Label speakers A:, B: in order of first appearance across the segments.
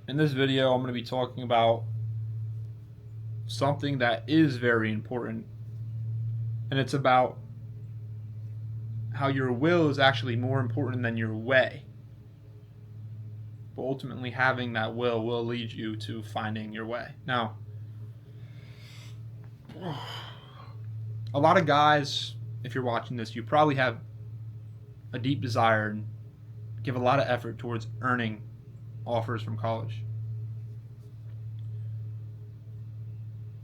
A: In this video, I'm going to be talking about something that is very important, and it's about how your will is actually more important than your way. But ultimately, having that will lead you to finding your way. Now, a lot of guys, if you're watching this, you probably have a deep desire and give a lot of effort towards earning offers from college.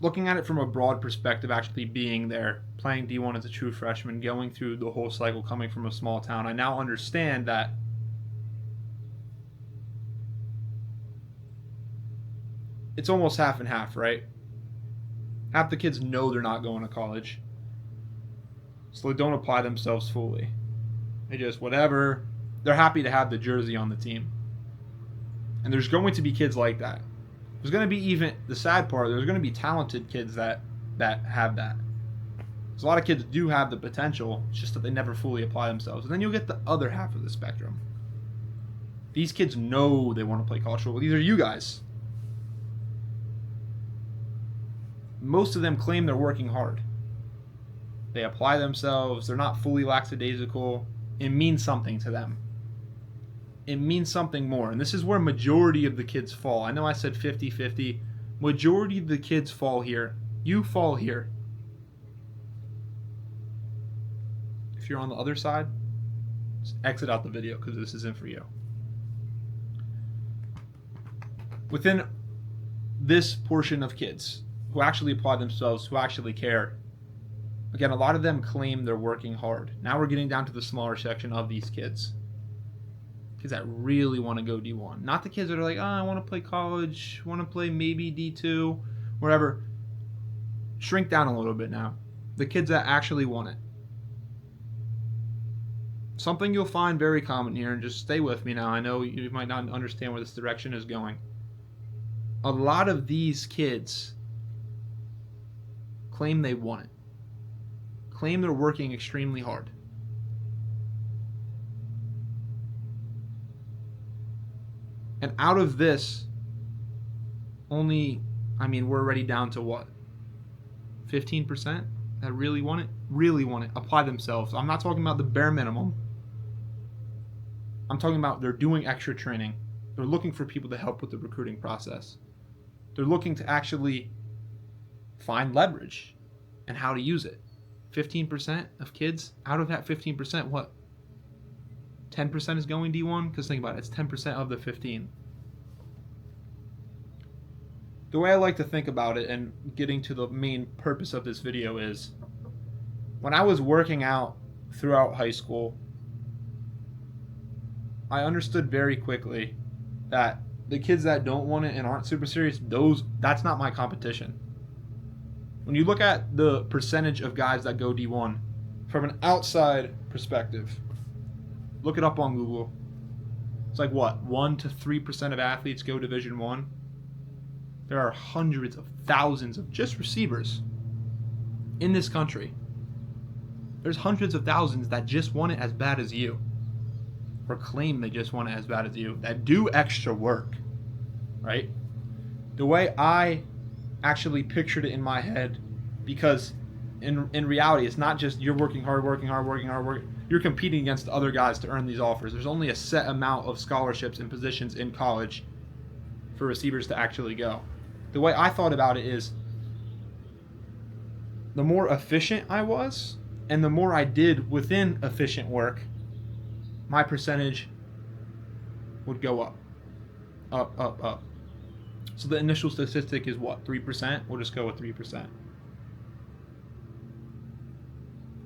A: Looking at it from a broad perspective, actually being there, playing D1 as a true freshman, going through the whole cycle, coming from a small town, I now understand that it's almost half and half, right? Half the kids know they're not going to college, so they don't apply themselves fully. They just, whatever, they're happy to have the jersey on the team. And there's going to be kids like that. There's going to be, even the sad part, there's going to be talented kids that have that. So a lot of kids do have the potential, it's just that they never fully apply themselves. And then you'll get the other half of the spectrum. These kids know they want to play college football. These are you guys. Most of them claim they're working hard. They apply themselves. They're not fully lackadaisical. It means something to them. It means something more. And this is where majority of the kids fall. I know I said 50-50. Majority of the kids fall here. You fall here. If you're on the other side, just exit out the video because this isn't for you. Within this portion of kids who actually apply themselves, who actually care, again, a lot of them claim they're working hard. Now we're getting down to the smaller section of these kids. Kids that really want to go D1. Not the kids that are like, I want to play college, want to play maybe D2, whatever. Shrink down a little bit now. The kids that actually want it. Something you'll find very common here, and just stay with me now. I know you might not understand where this direction is going. A lot of these kids claim they want it. Claim they're working extremely hard. And out of this, we're already down to what? 15% that really want it? Really want it. Apply themselves. I'm not talking about the bare minimum. I'm talking about they're doing extra training. They're looking for people to help with the recruiting process. They're looking to actually find leverage and how to use it. 15% of kids, out of that 15%, what? 10% is going D1? Because think about it, it's 10% of the 15. The way I like to think about it, and getting to the main purpose of this video, is when I was working out throughout high school, I understood very quickly that the kids that don't want it and aren't super serious, that's not my competition. When you look at the percentage of guys that go D1 from an outside perspective, look it up on Google. It's like what, 1 to 3% of athletes go Division 1? There are hundreds of thousands of just receivers in this country. There's hundreds of thousands that just want it as bad as you, or claim they just want it as bad as you, that do extra work, right? The way I actually pictured it in my head, because in reality, it's not just you're working hard, you're competing against other guys to earn these offers. There's only a set amount of scholarships and positions in college for receivers to actually go. The way I thought about it is, the more efficient I was, and the more I did within efficient work, my percentage would go up. Up. So the initial statistic is what, 3%? We'll just go with 3%.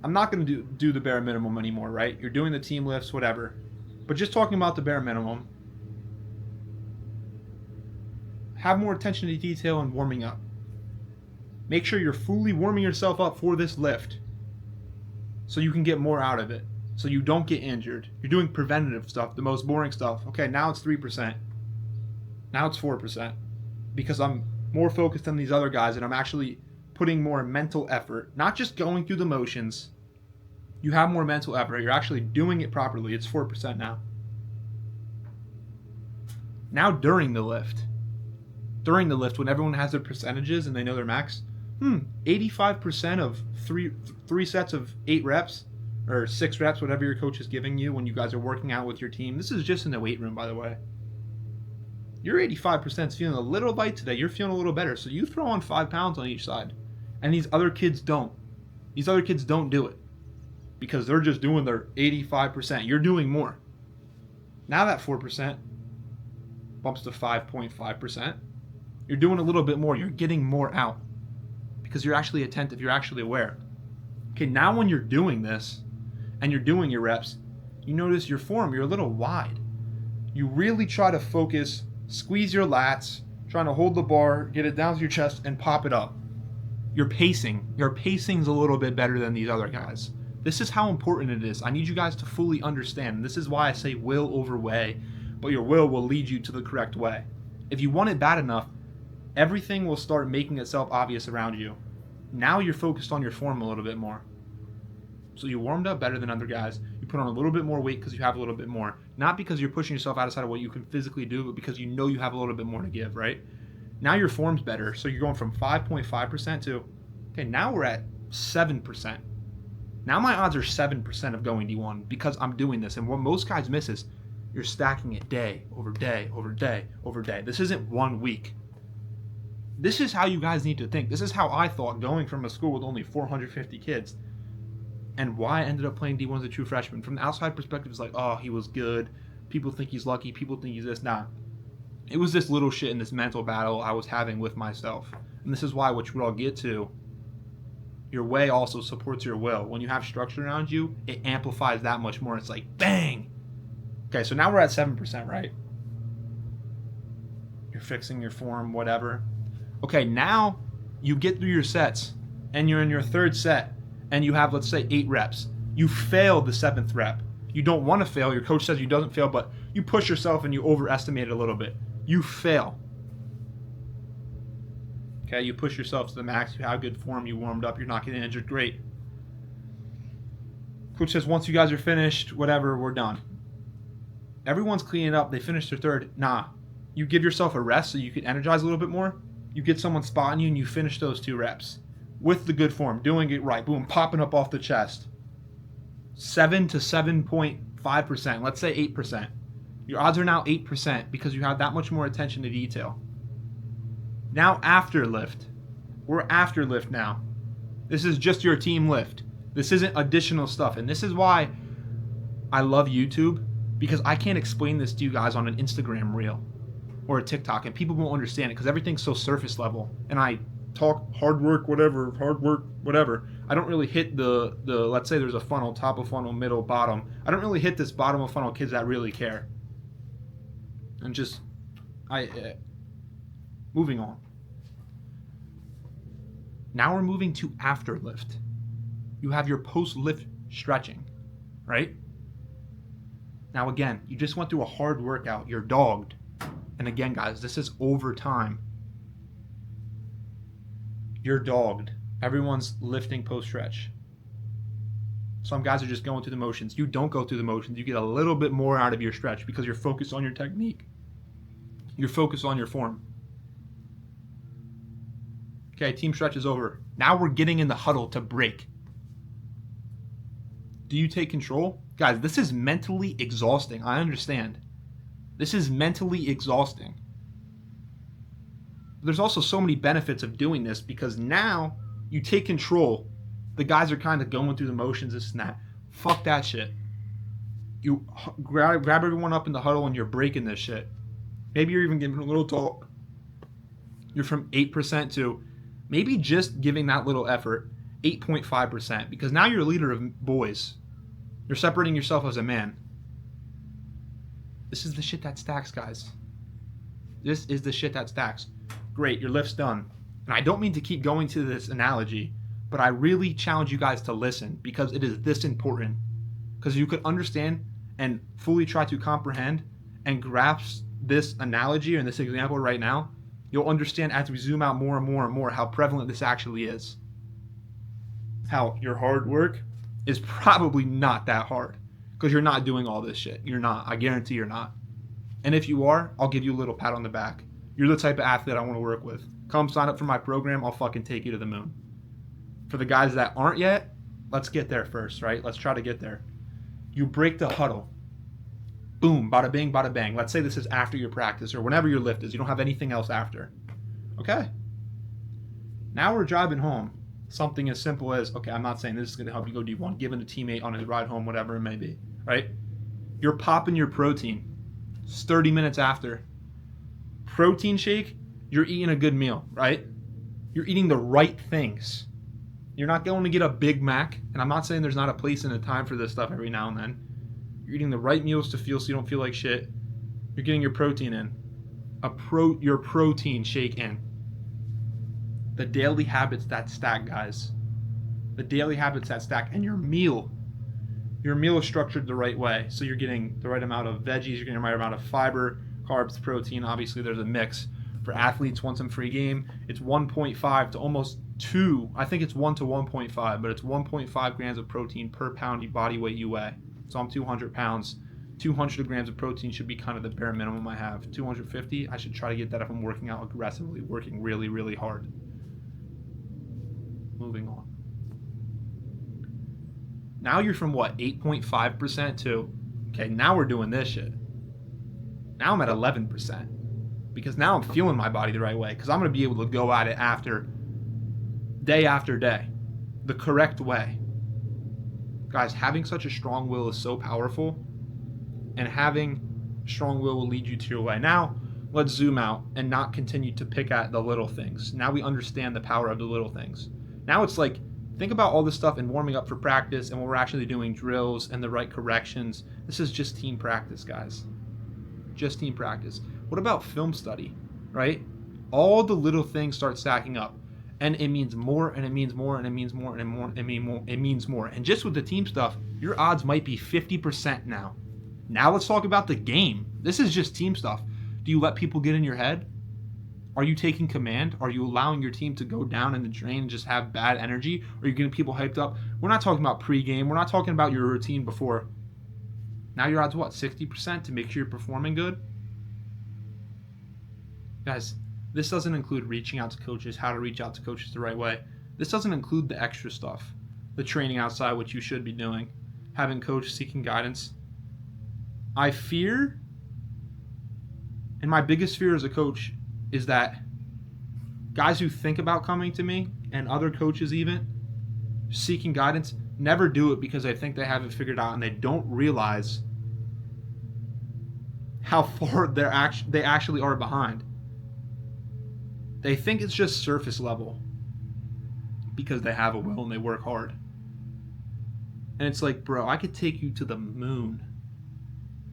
A: I'm not going to do the bare minimum anymore, right? You're doing the team lifts, whatever. But just talking about the bare minimum, have more attention to detail and warming up. Make sure you're fully warming yourself up for this lift so you can get more out of it, so you don't get injured. You're doing preventative stuff, the most boring stuff. Okay, now it's 3%. Now it's 4%. Because I'm more focused on these other guys and I'm actually putting more mental effort, not just going through the motions. You have more mental effort. You're actually doing it properly. It's 4% now. Now during the lift, during the lift when everyone has their percentages and they know their max. 85% of three sets of 8 reps or 6 reps, whatever your coach is giving you when you guys are working out with your team. This is just in the weight room, by the way. Your 85% is feeling a little light today. You're feeling a little better. So you throw on 5 pounds on each side. And these other kids don't. These other kids don't do it because they're just doing their 85%. You're doing more. Now that 4% bumps to 5.5%. You're doing a little bit more. You're getting more out because you're actually attentive. You're actually aware. Okay, now when you're doing this and you're doing your reps, you notice your form, you're a little wide. You really try to focus, squeeze your lats, trying to hold the bar, get it down to your chest, and pop it up. Your pacing's a little bit better than these other guys. This is how important it is. I need you guys to fully understand. This is why I say will over way, but your will lead you to the correct way. If you want it bad enough, everything will start making itself obvious around you. Now you're focused on your form a little bit more. So you warmed up better than other guys. You put on a little bit more weight because you have a little bit more. Not because you're pushing yourself outside of what you can physically do, but because you know you have a little bit more to give, right? Now your form's better. So you're going from 5.5% to, okay, now we're at 7%. Now my odds are 7% of going D1 because I'm doing this. And what most guys miss is you're stacking it day over day over day over day. This isn't 1 week. This is how you guys need to think. This is how I thought going from a school with only 450 kids and why I ended up playing D1 as a true freshman. From the outside perspective, it's like, oh, he was good. People think he's lucky. People think he's this. Nah. It was this little shit in this mental battle I was having with myself. And this is why, which we'll get to, your way also supports your will. When you have structure around you, it amplifies that much more. It's like, bang! Okay, so now we're at 7%, right? You're fixing your form, whatever. Okay, now you get through your sets, and you're in your 3rd set, and you have, let's say, 8 reps. You failed the 7th rep. You don't want to fail. Your coach says you doesn't fail, but you push yourself and you overestimate it a little bit. You fail. Okay, you push yourself to the max. You have good form. You warmed up. You're not getting injured. Great. Coach says once you guys are finished, whatever, we're done. Everyone's cleaning up. They finished their 3rd. Nah. You give yourself a rest so you can energize a little bit more. You get someone spotting you and you finish those 2 reps with the good form, doing it right. Boom, popping up off the chest. 7 to 7.5%. Let's say 8%. Your odds are now 8% because you have that much more attention to detail. Now after lift. We're after lift now. This is just your team lift. This isn't additional stuff. And this is why I love YouTube, because I can't explain this to you guys on an Instagram reel or a TikTok, and people won't understand it because everything's so surface level. And I talk hard work, whatever. I don't really hit the let's say there's a funnel, top of funnel, middle, bottom. I don't really hit this bottom of funnel kids that really care. And just, moving on. Now we're moving to after lift. You have your post-lift stretching, right? Now again, you just went through a hard workout. You're dogged. And again, guys, this is over time. You're dogged. Everyone's lifting post-stretch. Some guys are just going through the motions. You don't go through the motions. You get a little bit more out of your stretch because you're focused on your technique. You're focused on your form. Okay, team stretch is over. Now we're getting in the huddle to break. Do you take control? Guys, this is mentally exhausting. I understand. This is mentally exhausting. There's also so many benefits of doing this because now you take control. The guys are kind of going through the motions, this and that. Fuck that shit. You grab everyone up in the huddle and you're breaking this shit. Maybe you're even giving a little talk. You're from 8% to maybe just giving that little effort 8.5% because now you're a leader of boys. You're separating yourself as a man. This is the shit that stacks, guys. This is the shit that stacks. Great, your lift's done. And I don't mean to keep going to this analogy, but I really challenge you guys to listen because it is this important. Because you could understand and fully try to comprehend and grasp this analogy and this example right now, you'll understand as we zoom out more and more and more how prevalent this actually is. How your hard work is probably not that hard because you're not doing all this shit. You're not. I guarantee you're not. And if you are, I'll give you a little pat on the back. You're the type of athlete I want to work with. Come sign up for my program. I'll fucking take you to the moon. For the guys that aren't yet, let's get there first, right? Let's try to get there. You break the huddle. Boom, bada bing, bada bang. Let's say this is after your practice or whenever your lift is. You don't have anything else after. Okay. Now we're driving home. Something as simple as, okay, I'm not saying this is going to help you go D1, giving a teammate on his ride home, whatever it may be, right? You're popping your protein. It's 30 minutes after. Protein shake, you're eating a good meal, right? You're eating the right things. You're not going to get a Big Mac, and I'm not saying there's not a place and a time for this stuff every now and then. You're eating the right meals to feel so you don't feel like shit. You're getting your protein in. Your protein shake in. The daily habits that stack, guys. The daily habits that stack. And your meal. Your meal is structured the right way. So you're getting the right amount of veggies. You're getting the right amount of fiber, carbs, protein. Obviously, there's a mix. For athletes, once in free game, it's 1.5 to almost 2. I think it's 1 to 1.5, but it's 1.5 grams of protein per pound of body weight you weigh. So I'm 200 pounds. 200 grams of protein should be kind of the bare minimum I have. 250, I should try to get that if I'm working out aggressively, working really, really hard. Moving on. Now you're from what, 8.5% to, okay, now we're doing this shit. Now I'm at 11%. Because now I'm feeling my body the right way. Because I'm going to be able to go at it after day, the correct way. Guys, having such a strong will is so powerful. And having strong will lead you to your way. Now, let's zoom out and not continue to pick at the little things. Now we understand the power of the little things. Now it's like, think about all this stuff and warming up for practice and what we're actually doing, drills and the right corrections. This is just team practice, guys. Just team practice. What about film study, right? All the little things start stacking up. And it means more, and it means more, and it means more, and more, it means more. And just with the team stuff, your odds might be 50% now. Now let's talk about the game. This is just team stuff. Do you let people get in your head? Are you taking command? Are you allowing your team to go down in the drain and just have bad energy? Are you getting people hyped up? We're not talking about pregame. We're not talking about your routine before. Now your odds what? 60% to make sure you're performing good? Guys, this doesn't include reaching out to coaches, how to reach out to coaches the right way. This doesn't include the extra stuff. The training outside, which you should be doing. Having coach seeking guidance. I fear, and my biggest fear as a coach is that guys who think about coming to me and other coaches even seeking guidance never do it because they think they have it figured out and they don't realize how far they actually are behind. They think it's just surface level because they have a will and they work hard. And it's like, bro, I could take you to the moon.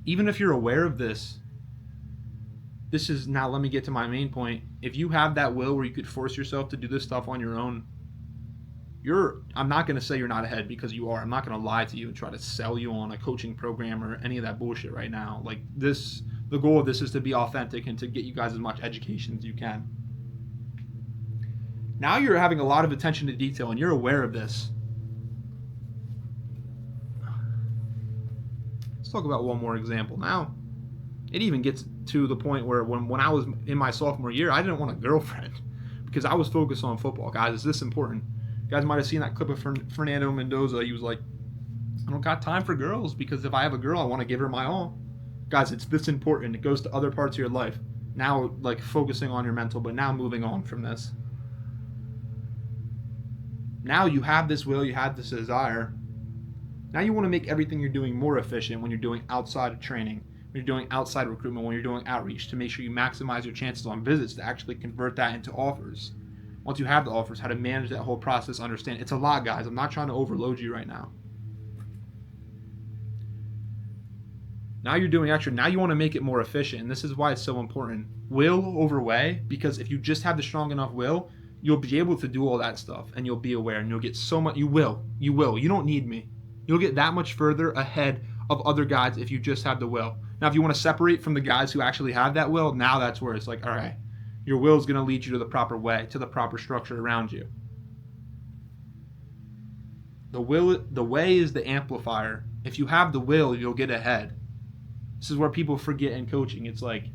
A: Even if you're aware of this, this is, now let me get to my main point. If you have that will where you could force yourself to do this stuff on your own, I'm not going to say you're not ahead because you are. I'm not going to lie to you and try to sell you on a coaching program or any of that bullshit right now. Like this, the goal of this is to be authentic and to get you guys as much education as you can. Now you're having a lot of attention to detail and you're aware of this. Let's talk about one more example. Now, it even gets to the point where when I was in my sophomore year, I didn't want a girlfriend because I was focused on football. Guys, is this important? You guys might have seen that clip of Fernando Mendoza. He was like, I don't got time for girls because if I have a girl, I want to give her my all. Guys, it's this important. It goes to other parts of your life. Now, like focusing on your mental, but now moving on from this. Now you have this will, you have this desire. Now you want to make everything you're doing more efficient when you're doing outside of training, when you're doing outside recruitment, when you're doing outreach, to make sure you maximize your chances on visits to actually convert that into offers. Once you have the offers, how to manage that whole process, understand. It's a lot, guys. I'm not trying to overload you right now. Now you're doing extra. Now you want to make it more efficient, and this is why it's so important. Will over way, because if you just have the strong enough will, you'll be able to do all that stuff, and you'll be aware, and you'll get so much. You will. You don't need me. You'll get that much further ahead of other guys if you just have the will. Now, if you want to separate from the guys who actually have that will, now that's where it's like, all right, your will is going to lead you to the proper way, to the proper structure around you. The way is the amplifier. If you have the will, you'll get ahead. This is where people forget in coaching. It's like,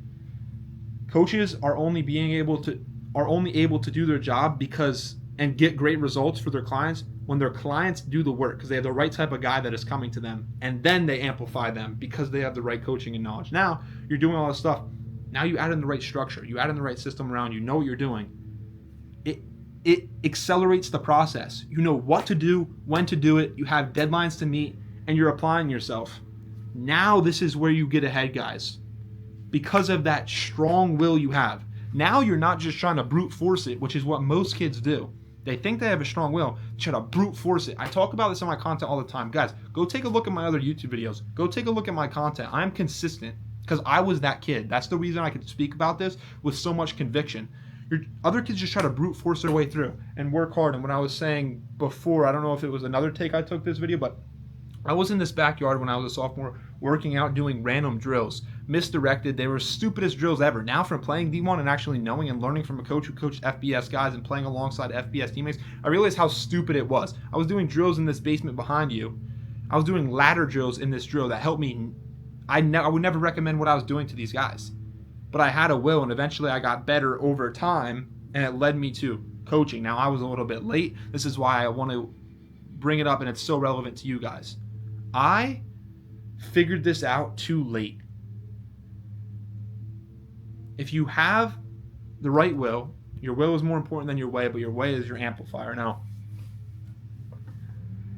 A: Coaches are only able to do their job and get great results for their clients when their clients do the work, because they have the right type of guy that is coming to them, and then they amplify them because they have the right coaching and knowledge. Now you're doing all this stuff. Now you add in the right structure. You add in the right system around you. Know what you're doing. It accelerates the process. You know what to do, when to do it. You have deadlines to meet, and you're applying yourself. Now this is where you get ahead, guys. Because of that strong will you have. Now you're not just trying to brute force it, which is what most kids do. They think they have a strong will, try to brute force it. I talk about this in my content all the time. Guys, go take a look at my other YouTube videos. Go take a look at my content. I'm consistent because I was that kid. That's the reason I could speak about this with so much conviction. Other kids just try to brute force their way through and work hard. And when I was saying before, I don't know if it was another take I took this video, but I was in this backyard when I was a sophomore working out, doing random drills, misdirected. They were stupidest drills ever. Now from playing D1 and actually knowing and learning from a coach who coached FBS guys and playing alongside FBS teammates, I realized how stupid it was. I was doing drills in this basement behind you. I was doing ladder drills in this drill that helped me. I would never recommend what I was doing to these guys. But I had a will, and eventually I got better over time, and it led me to coaching. Now, I was a little bit late. This is why I want to bring it up, and it's so relevant to you guys. I figured this out too late. If you have the right will, your will is more important than your way, but your way is your amplifier. Now,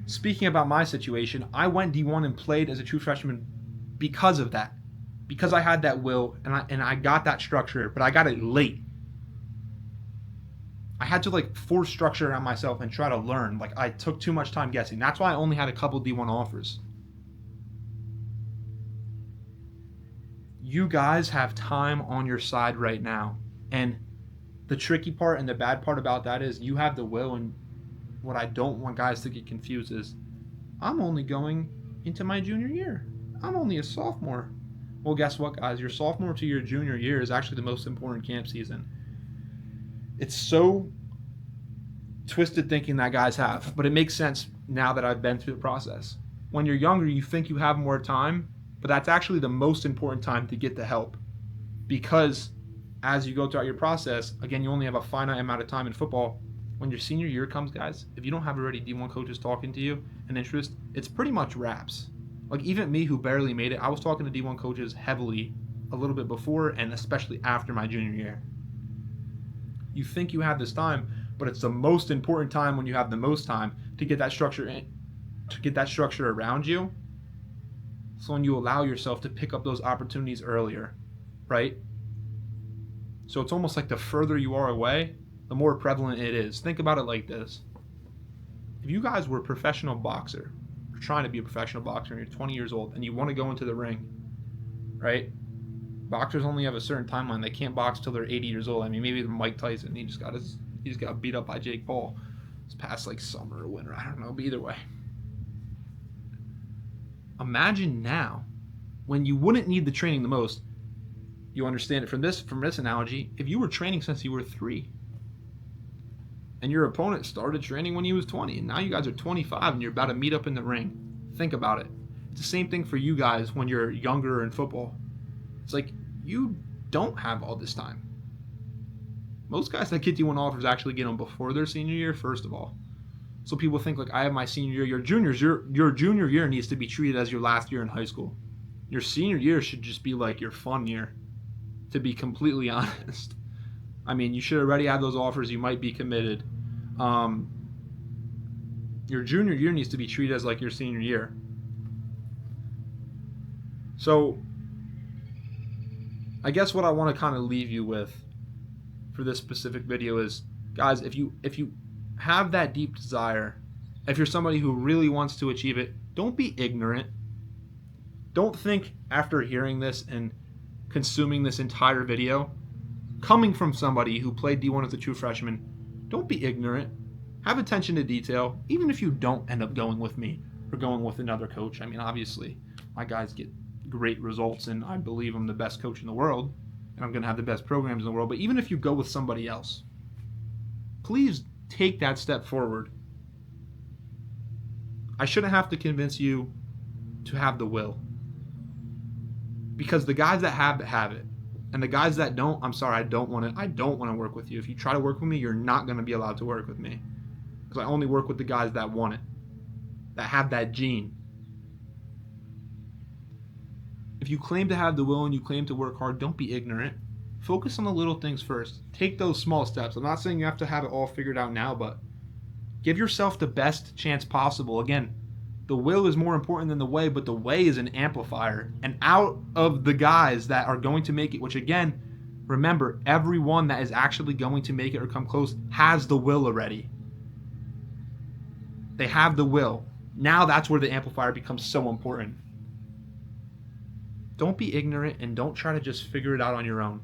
A: speaking about my situation, I went D1 and played as a true freshman because of that. Because I had that will and I got that structure, but I got it late. I had to force structure around myself and try to learn. I took too much time guessing. That's why I only had a couple D1 offers. You guys have time on your side right now. And the tricky part and the bad part about that is you have the will, and what I don't want guys to get confused is I'm only going into my junior year. I'm only a sophomore. Well, guess what, guys? Your sophomore to your junior year is actually the most important camp season. It's so twisted thinking that guys have, but it makes sense now that I've been through the process. When you're younger, you think you have more time, but that's actually the most important time to get the help. Because as you go throughout your process, again, you only have a finite amount of time in football. When your senior year comes, guys, if you don't have already D1 coaches talking to you and interest, it's pretty much wraps. Even me, who barely made it, I was talking to D1 coaches heavily a little bit before and especially after my junior year. You think you have this time, but it's the most important time when you have the most time to get that structure around you. So when you allow yourself to pick up those opportunities earlier, right? So it's almost like the further you are away, the more prevalent it is. Think about it like this. If you guys were a professional boxer, trying to be a professional boxer and you're 20 years old and you want to go into the ring, right? Boxers only have a certain timeline. They can't box till they're 80 years old. I mean, maybe Mike Tyson, he just got beat up by Jake Paul this past summer or winter, I don't know, but either way. Imagine now when you wouldn't need the training the most. You understand it from this analogy. If you were training since you were 3 and your opponent started training when he was 20, and now you guys are 25 and you're about to meet up in the ring. Think about it. It's the same thing for you guys when you're younger in football. It's you don't have all this time. Most guys that get D1 offers actually get them before their senior year, first of all. So people think I have my senior year. Your junior year needs to be treated as your last year in high school. Your senior year should just be your fun year, to be completely honest. I mean, you should already have those offers. You might be committed. Your junior year needs to be treated as your senior year. So, I guess what I want to kind of leave you with for this specific video is, guys, if you have that deep desire, if you're somebody who really wants to achieve it, don't be ignorant. Don't think after hearing this and consuming this entire video, coming from somebody who played D1 as a true freshman, don't be ignorant. Have attention to detail, even if you don't end up going with me or going with another coach. I mean, obviously, my guys get great results, and I believe I'm the best coach in the world, and I'm going to have the best programs in the world. But even if you go with somebody else, please take that step forward. I shouldn't have to convince you to have the will, because the guys that have it. And the guys that don't, I'm sorry, I don't want to work with you. If you try to work with me, you're not going to be allowed to work with me. Because I only work with the guys that want it, that have that gene. If you claim to have the will and you claim to work hard, don't be ignorant. Focus on the little things first. Take those small steps. I'm not saying you have to have it all figured out now, but give yourself the best chance possible. Again, the will is more important than the way, but the way is an amplifier. And out of the guys that are going to make it, which again, remember, everyone that is actually going to make it or come close has the will already. They have the will. Now that's where the amplifier becomes so important. Don't be ignorant and don't try to just figure it out on your own.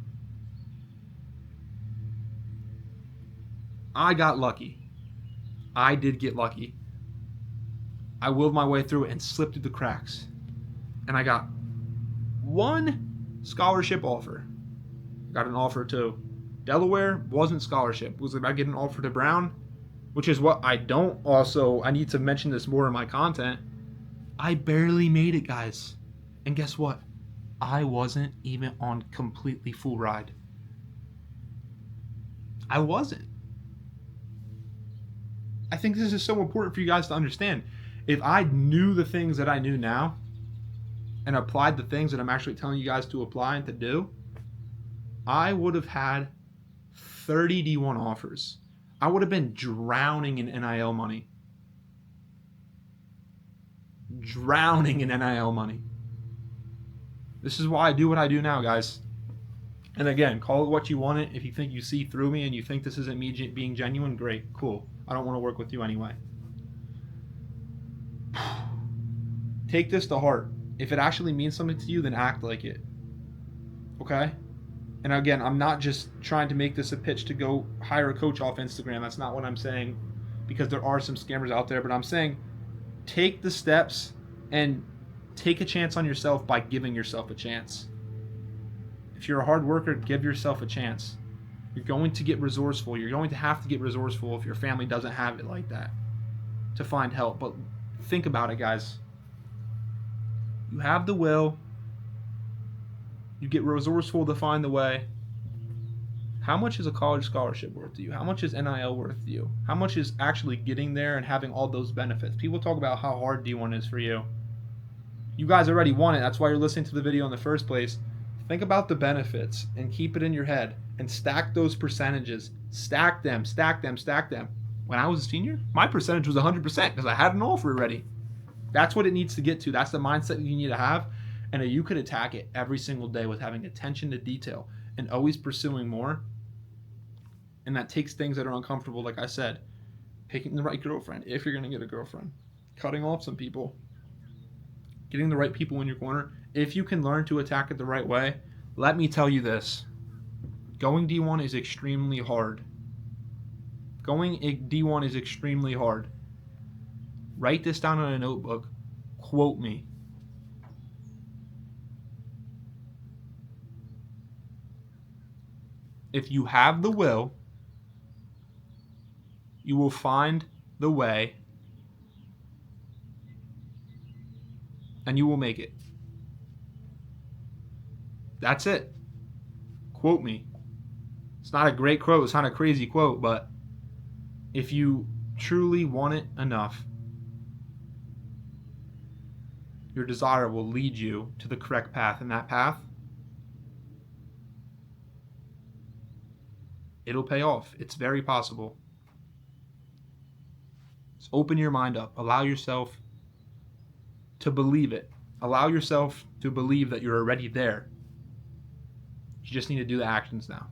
A: I got lucky. I did get lucky. I willed my way through it and slipped through the cracks. And I got one scholarship offer. Got an offer to Delaware, wasn't scholarship. It was about getting an offer to Brown, which is what I don't also, I need to mention this more in my content. I barely made it, guys. And guess what? I wasn't even on completely full ride. I wasn't. I think this is so important for you guys to understand. If I knew the things that I knew now and applied the things that I'm actually telling you guys to apply and to do, I would have had 30 D1 offers. I would have been drowning in NIL money. Drowning in NIL money. This is why I do what I do now, guys. And again, call it what you want it. If you think you see through me and you think this isn't me being genuine, great, cool. I don't want to work with you anyway. Take this to heart. If it actually means something to you, then act like it. Okay? And again, I'm not just trying to make this a pitch to go hire a coach off Instagram. That's not what I'm saying, because there are some scammers out there. But I'm saying take the steps and take a chance on yourself by giving yourself a chance. If you're a hard worker, give yourself a chance. You're going to get resourceful. You're going to have to get resourceful if your family doesn't have it like that to find help. But think about it, guys. You have the will. You get resourceful to find the way. How much is a college scholarship worth to you? How much is NIL worth to you? How much is actually getting there and having all those benefits? People talk about how hard D1 is for you. You guys already want it. That's why you're listening to the video in the first place. Think about the benefits and keep it in your head and stack those percentages. Stack them, stack them, stack them. When I was a senior, my percentage was 100% because I had an offer already. That's what it needs to get to. That's the mindset you need to have. And you could attack it every single day with having attention to detail and always pursuing more. And that takes things that are uncomfortable, like I said. Picking the right girlfriend, if you're going to get a girlfriend. Cutting off some people. Getting the right people in your corner. If you can learn to attack it the right way, let me tell you this. Going D1 is extremely hard. Going D1 is extremely hard. Write this down on a notebook. Quote me. If you have the will, you will find the way, and you will make it. That's it. Quote me. It's not a great quote. It's not a crazy quote, but if you truly want it enough, your desire will lead you to the correct path. And that path, it'll pay off. It's very possible. Just open your mind up. Allow yourself to believe it. Allow yourself to believe that you're already there. You just need to do the actions now.